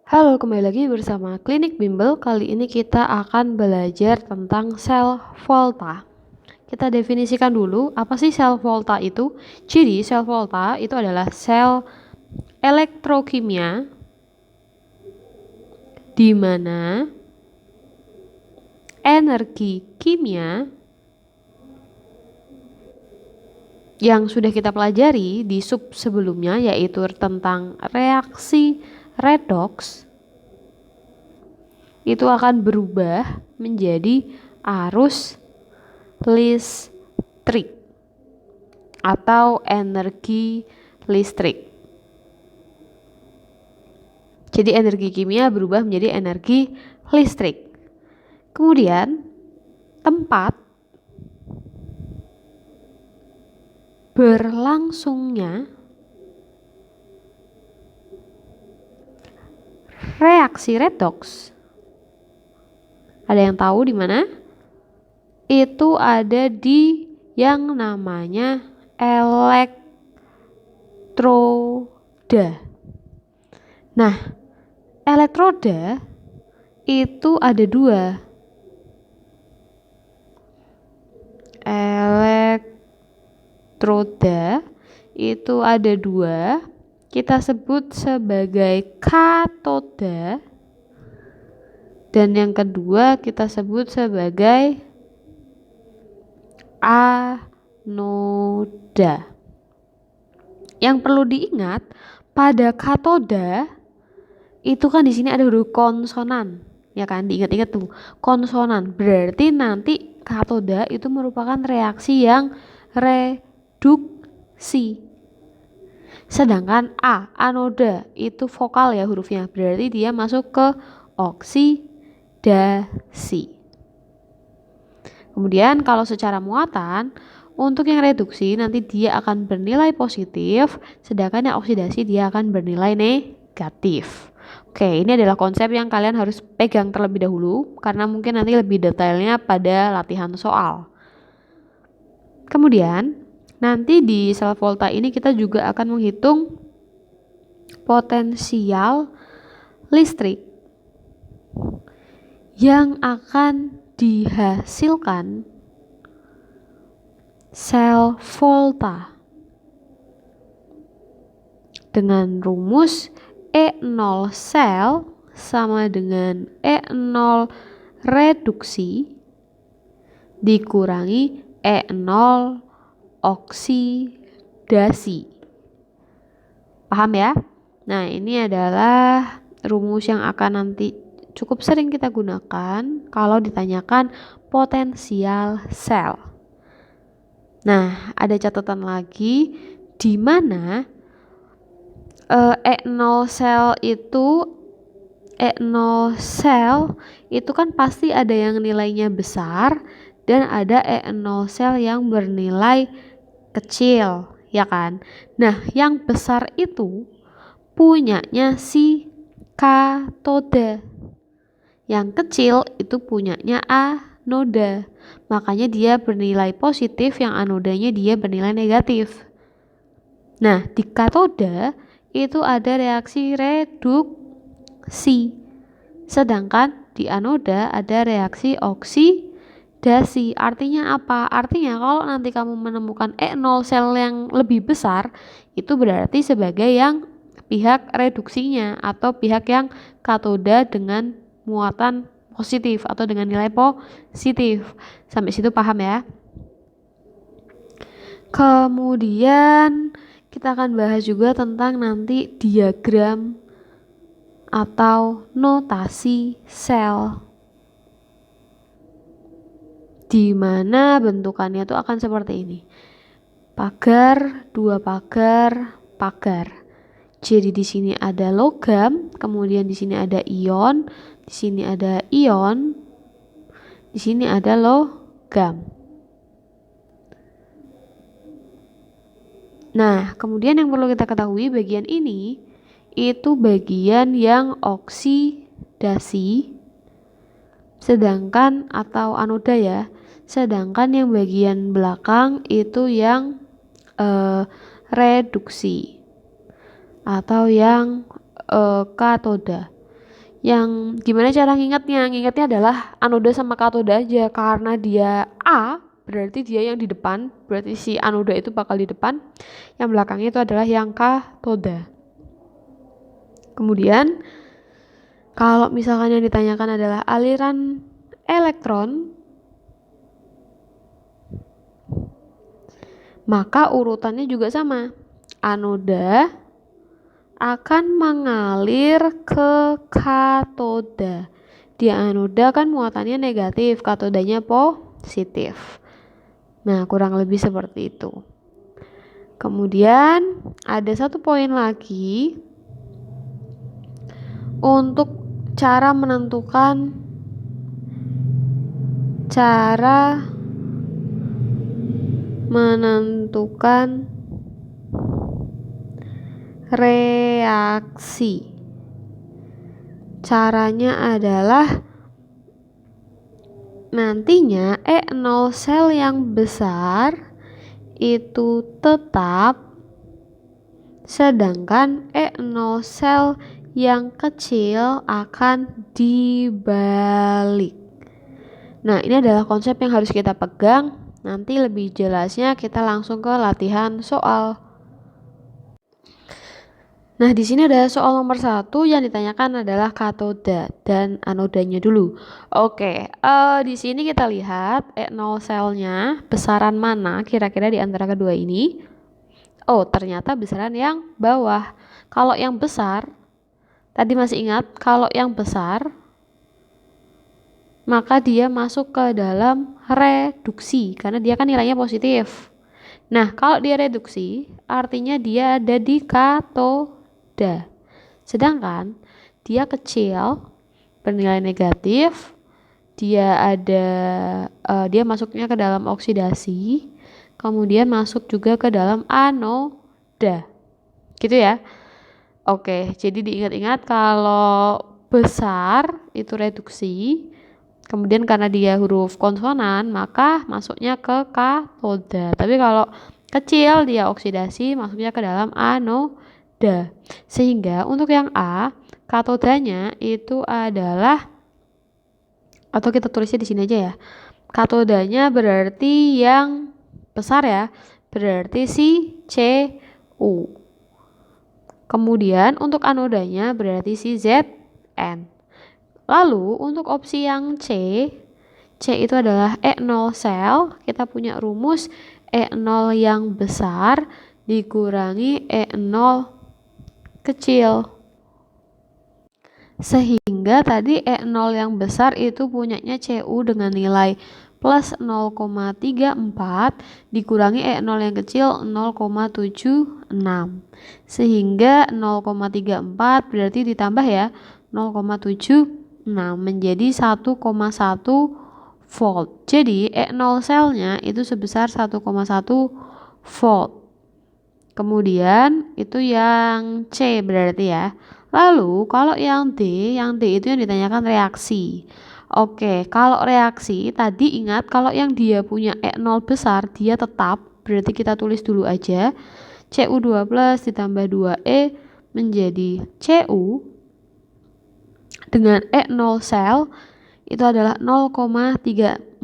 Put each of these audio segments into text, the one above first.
Halo, kembali lagi bersama Klinik Bimbel. Kali ini kita akan belajar tentang sel volta. Kita definisikan dulu, apa sih sel volta itu? Jadi, sel volta itu adalah sel elektrokimia di mana energi kimia yang sudah kita pelajari di sub sebelumnya, yaitu tentang reaksi redoks, itu akan berubah menjadi arus listrik atau energi listrik. Jadi energi kimia berubah menjadi energi listrik. Kemudian tempat berlangsungnya reaksi redoks, ada yang tahu di mana? Itu ada di yang namanya elektroda. Nah, elektroda itu ada dua. Elektroda itu ada dua. Kita sebut sebagai katoda. Dan yang kedua kita sebut sebagai anoda. Yang perlu diingat, pada katoda itu kan di sini ada huruf konsonan, ya kan? Diingat-ingat tuh, konsonan. Berarti nanti katoda itu merupakan reaksi yang reduksi. Sedangkan anoda itu vokal ya hurufnya. Berarti dia masuk ke oksidasi. Kemudian kalau secara muatan, untuk yang reduksi nanti dia akan bernilai positif, sedangkan yang oksidasi dia akan bernilai negatif. Oke, ini adalah konsep yang kalian harus pegang terlebih dahulu, karena mungkin nanti lebih detailnya pada latihan soal. Kemudian, nanti di sel volta ini kita juga akan menghitung potensial listrik yang akan dihasilkan sel volta dengan rumus E0 sel sama dengan E0 reduksi dikurangi E0 oksidasi. Paham ya? Nah, ini adalah rumus yang akan nanti cukup sering kita gunakan kalau ditanyakan potensial sel. Nah, ada catatan lagi di mana E0 sel itu kan pasti ada yang nilainya besar dan ada E0 sel yang bernilai kecil, ya kan? Nah, yang besar itu punyanya si katoda. Yang kecil itu punyanya anoda. Makanya dia bernilai positif, yang anodanya dia bernilai negatif. Nah, di katoda itu ada reaksi reduksi. Sedangkan di anoda ada reaksi oksidasi. Artinya apa? Artinya kalau nanti kamu menemukan E0 sel yang lebih besar, itu berarti sebagai yang pihak reduksinya atau pihak yang katoda dengan muatan positif atau dengan nilai positif. Sampai situ paham ya? Kemudian kita akan bahas juga tentang nanti diagram atau notasi sel, di mana bentukannya itu akan seperti ini. Pagar, dua pagar, pagar. Jadi di sini ada logam, kemudian di sini ada ion, di sini ada ion, di sini ada logam. Nah, kemudian yang perlu kita ketahui, bagian ini itu bagian yang oksidasi, sedangkan atau anoda ya, sedangkan yang bagian belakang itu yang reduksi atau yang katoda. Yang gimana cara ngingetnya? Ngingetnya adalah anoda sama katoda aja. Karena dia A, berarti dia yang di depan. Berarti si anoda itu bakal di depan. Yang belakangnya itu adalah yang katoda. Kemudian, kalau misalkan yang ditanyakan adalah aliran elektron, maka urutannya juga sama. Anoda akan mengalir ke katoda. Di anoda kan muatannya negatif, katodanya positif. Nah, kurang lebih seperti itu. Kemudian ada satu poin lagi untuk cara menentukan reaksi. Caranya adalah nantinya E0 sel yang besar itu tetap, sedangkan E0 sel yang kecil akan dibalik. Nah, ini adalah konsep yang harus kita pegang. Nanti lebih jelasnya kita langsung ke latihan soal. Nah, di sini ada soal nomor 1 yang ditanyakan adalah katoda dan anodanya dulu. Oke, di sini kita lihat E0 selnya besaran mana kira-kira di antara kedua ini. Oh, ternyata besaran yang bawah. Kalau yang besar, tadi masih ingat, kalau yang besar maka dia masuk ke dalam reduksi karena dia kan nilainya positif. Nah, kalau dia reduksi artinya dia ada di katoda. Sedangkan dia kecil bernilai negatif, dia masuknya ke dalam oksidasi, kemudian masuk juga ke dalam anoda. Gitu ya. Oke, jadi diingat-ingat kalau besar itu reduksi. Kemudian karena dia huruf konsonan, maka masuknya ke katoda. Tapi kalau kecil dia oksidasi, masuknya ke dalam anoda. Sehingga untuk yang A, katodanya itu adalah, atau kita tulisnya di sini aja ya. Katodanya berarti yang besar ya. Berarti si Cu. Kemudian untuk anodanya berarti si Zn. Lalu untuk opsi yang C itu adalah E0 sel. Kita punya rumus E0 yang besar dikurangi E0 kecil. Sehingga tadi E0 yang besar itu punyanya Cu dengan nilai plus 0,34 dikurangi E0 yang kecil 0,76. Sehingga 0,34 berarti ditambah ya 0,76 menjadi 1,1 volt. Jadi E0 selnya itu sebesar 1,1 volt. Kemudian itu yang C berarti ya. Lalu kalau yang D itu yang ditanyakan reaksi. Oke, kalau reaksi tadi ingat kalau yang dia punya E0 besar dia tetap, berarti kita tulis dulu aja Cu2+ ditambah 2E menjadi Cu dengan E0 sel itu adalah 0,34.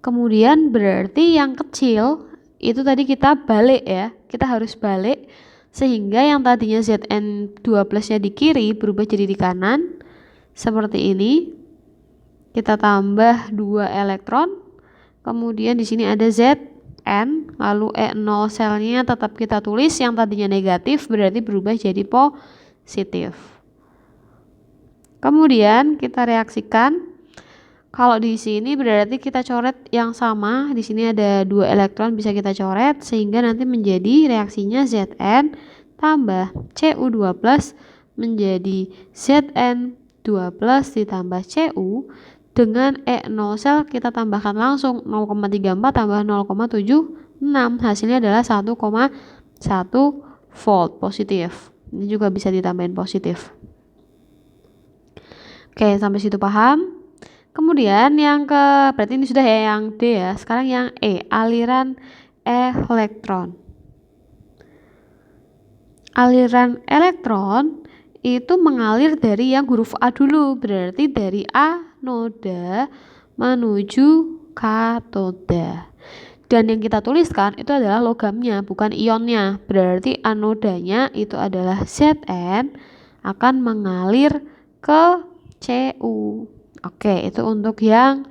Kemudian berarti yang kecil itu tadi kita balik ya. Kita harus balik sehingga yang tadinya Zn2+ nya di kiri berubah jadi di kanan. Seperti ini. Kita tambah 2 elektron. Kemudian di sini ada Zn, lalu E0 selnya tetap kita tulis yang tadinya negatif berarti berubah jadi positif. Kemudian kita reaksikan. Kalau di sini berarti kita coret yang sama. Di sini ada 2 elektron bisa kita coret sehingga nanti menjadi reaksinya Zn tambah Cu2+ menjadi Zn2+ ditambah Cu dengan E0 sel kita tambahkan langsung 0,34 tambah 0,76 hasilnya adalah 1,1 volt positif. Ini juga bisa ditambahin positif. Oke, sampai situ paham? Kemudian yang berarti ini sudah ya yang D ya. Sekarang yang E, aliran elektron. Aliran elektron itu mengalir dari yang huruf A dulu, berarti dari anoda menuju katoda. Dan yang kita tuliskan itu adalah logamnya, bukan ionnya. Berarti anodanya itu adalah Zn akan mengalir ke Cu. Oke, itu untuk yang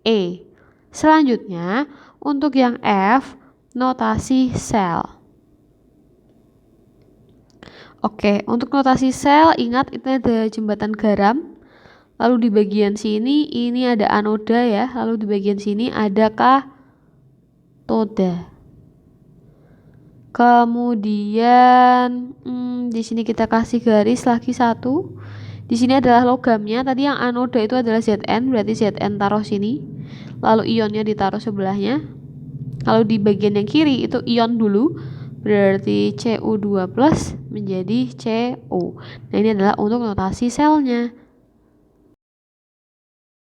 E. Selanjutnya, untuk yang F, notasi sel. Oke, untuk notasi sel, ingat itu ada jembatan garam. Lalu di bagian sini, ini ada anoda ya. Lalu di bagian sini ada katoda. Kemudian di sini kita kasih garis lagi satu. Di sini adalah logamnya. Tadi yang anoda itu adalah Zn, berarti Zn taruh sini. Lalu ionnya ditaruh sebelahnya. Lalu di bagian yang kiri itu ion dulu, berarti Cu2+ menjadi Cu. Nah, ini adalah untuk notasi selnya.